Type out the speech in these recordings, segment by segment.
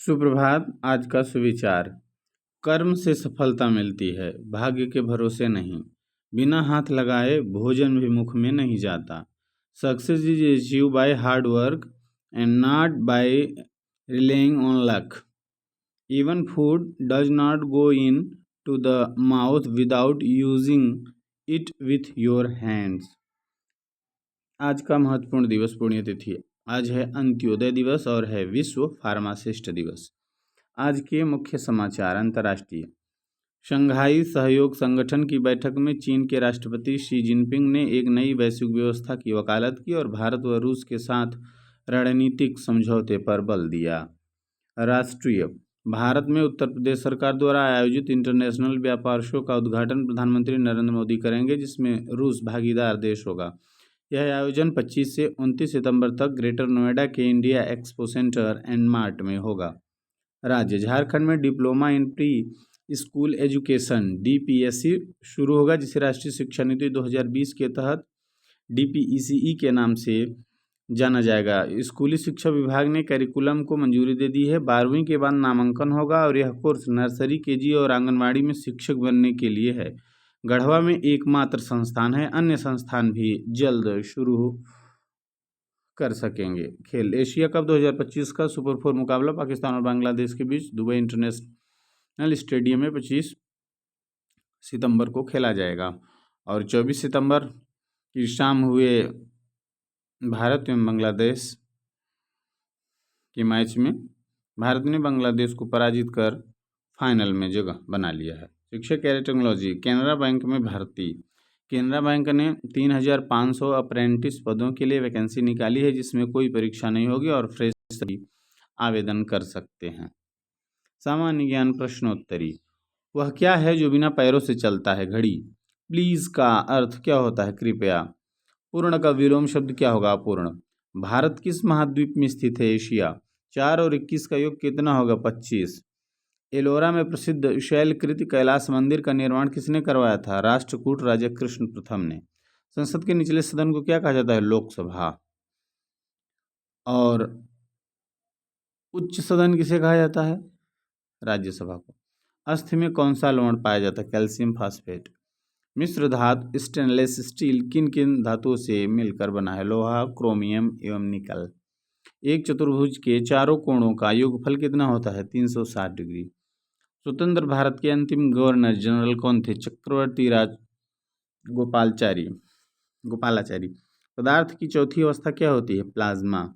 सुप्रभात। आज का सुविचार। कर्म से सफलता मिलती है, भाग्य के भरोसे नहीं। बिना हाथ लगाए भोजन भी मुख में नहीं जाता। Success is achieve by hard work and not by relying on luck. Even food does not go into the mouth without using it with your hands. आज का महत्वपूर्ण दिवस पुण्यतिथि। आज है अंत्योदय दिवस और है विश्व फार्मासिस्ट दिवस। आज के मुख्य समाचार। अंतर्राष्ट्रीय। शंघाई सहयोग संगठन की बैठक में चीन के राष्ट्रपति शी जिनपिंग ने एक नई वैश्विक व्यवस्था की वकालत की और भारत व रूस के साथ रणनीतिक समझौते पर बल दिया। राष्ट्रीय। भारत में उत्तर प्रदेश सरकार द्वारा आयोजित इंटरनेशनल व्यापार शो का उद्घाटन प्रधानमंत्री नरेंद्र मोदी करेंगे, जिसमें रूस भागीदार देश होगा। यह आयोजन 25 से 29 सितंबर तक ग्रेटर नोएडा के India expo centre and mart में होगा। राज्य। झारखंड में diploma in pre school education DPSC शुरू होगा, जिसे राष्ट्रीय शिक्षा नीति 2020 के तहत DPECE के नाम से जाना जाएगा। स्कूली शिक्षा विभाग ने करिकुलम को मंजूरी दे दी है। 12वीं के बाद नामांकन होगा और यह कोर्स नर्सरी, KG और आंगनबाड़ी में शिक्षक बनने के लिए है। गढ़वा में एकमात्र संस्थान है, अन्य संस्थान भी जल्द शुरू कर सकेंगे। खेल। एशिया कप 2025 का सुपर 4 मुकाबला पाकिस्तान और बांग्लादेश के बीच दुबई इंटरनेशनल स्टेडियम में 25 सितंबर को खेला जाएगा और 24 सितंबर की शाम हुए भारत एवं बांग्लादेश के मैच में भारत ने बांग्लादेश को पराजित कर फाइनल में जगह बना लिया है। शिक्षा कैरियर टेक्नोलॉजी। केनरा बैंक में भर्ती। केनरा बैंक ने 3500 अप्रेंटिस पदों के लिए वैकेंसी निकाली है, जिसमें कोई परीक्षा नहीं होगी और फ्रेशर भी आवेदन कर सकते हैं। सामान्य ज्ञान प्रश्नोत्तरी। वह क्या है जो बिना पैरों से चलता है? घड़ी। प्लीज का अर्थ क्या होता है? कृपया। पूर्ण का विलोम शब्द क्या होगा? अपूर्ण। भारत किस महाद्वीप में स्थित है? एशिया। 4 और 21 का योग कितना होगा? 25। एलोरा में प्रसिद्ध शैलकृत कैलाश मंदिर का निर्माण किसने करवाया था? राष्ट्रकूट राजा कृष्ण प्रथम ने। संसद के निचले सदन को क्या कहा जाता है? लोकसभा। और उच्च सदन किसे कहा जाता है? राज्यसभा को। अस्थि में कौन सा लवण पाया जाता है? Calcium phosphate. मिश्र धातु स्टेनलेस स्टील किन किन धातुओं से मिलकर बना है? लोहा, क्रोमियम एवं निकल। एक चतुर्भुज के चारों कोणों का योगफल कितना होता है? 360 डिग्री। स्वतंत्र भारत के अंतिम गवर्नर जनरल कौन थे? चक्रवर्ती राज गोपालाचारी। पदार्थ की चौथी अवस्था क्या होती है? प्लाज्मा।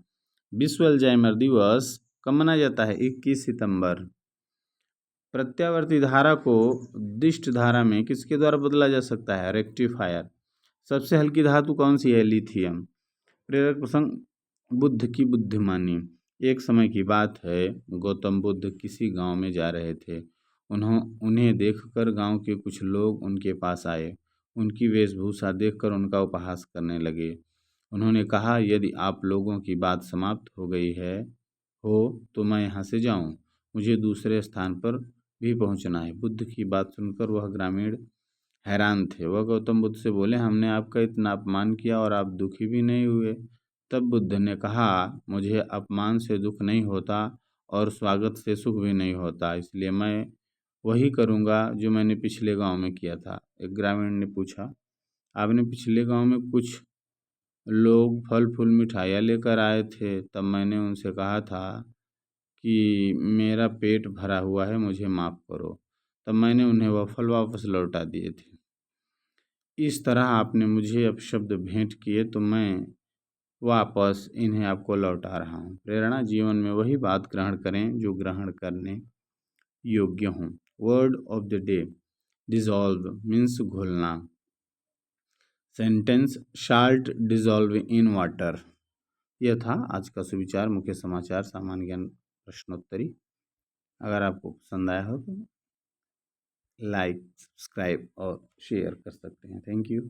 विश्व अल्जाइमर दिवस कब मनाया जाता है? 21 सितंबर। प्रत्यावर्ती धारा को दिष्ट धारा में किसके द्वारा बदला जा सकता है? रेक्टिफायर। सबसे हल्की धातु कौन सी है? लिथियम। प्रेरक प्रसंग। बुद्ध की बुद्धिमानी। एक समय की बात है, गौतम बुद्ध किसी गांव में जा रहे थे। उन्हें देखकर गांव के कुछ लोग उनके पास आए। उनकी वेशभूषा देखकर उनका उपहास करने लगे। उन्होंने कहा, यदि आप लोगों की बात समाप्त हो गई हो तो मैं यहाँ से जाऊँ। मुझे दूसरे स्थान पर भी पहुँचना है। बुद्ध की बात सुनकर वह ग्रामीण हैरान थे। वह गौतम बुद्ध से बोले, हमने आपका इतना अपमान किया और आप दुखी भी नहीं हुए। तब बुद्ध ने कहा, मुझे अपमान से दुख नहीं होता और स्वागत से सुख भी नहीं होता, इसलिए मैं वही करूँगा जो मैंने पिछले गांव में किया था। एक ग्रामीण ने पूछा, आपने पिछले गांव में कुछ लोग फल फूल मिठाइयाँ लेकर आए थे, तब मैंने उनसे कहा था कि मेरा पेट भरा हुआ है, मुझे माफ़ करो। तब मैंने उन्हें वह फल वापस लौटा दिए थे। इस तरह आपने मुझे अपशब्द भेंट किए तो मैं वापस इन्हें आपको लौटा रहा हूँ। प्रेरणा। जीवन में वही बात ग्रहण करें जो ग्रहण करने योग्य हों। Word of the day. Dissolve means घुलना। Sentence. Salt dissolve in water. यह था आज का सुविचार, मुख्य समाचार, सामान्य ज्ञान प्रश्नोत्तरी। अगर आपको पसंद आया हो तो लाइक, सब्सक्राइब और शेयर कर सकते हैं। Thank you.